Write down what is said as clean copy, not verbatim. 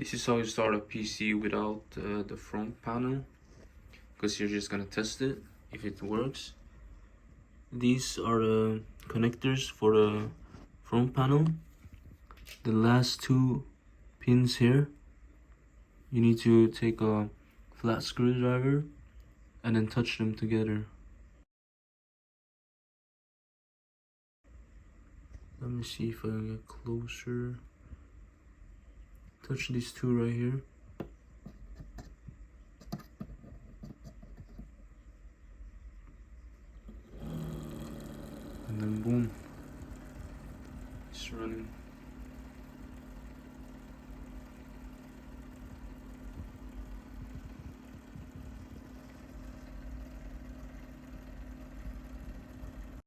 This is how you start a PC without the front panel, because you're just gonna test it if it works. These are the connectors for the front panel. The last two pins here, you need to take a flat screwdriver and then touch them together. Let me see if I can get closer. Touch these two right here. And then boom, it's running.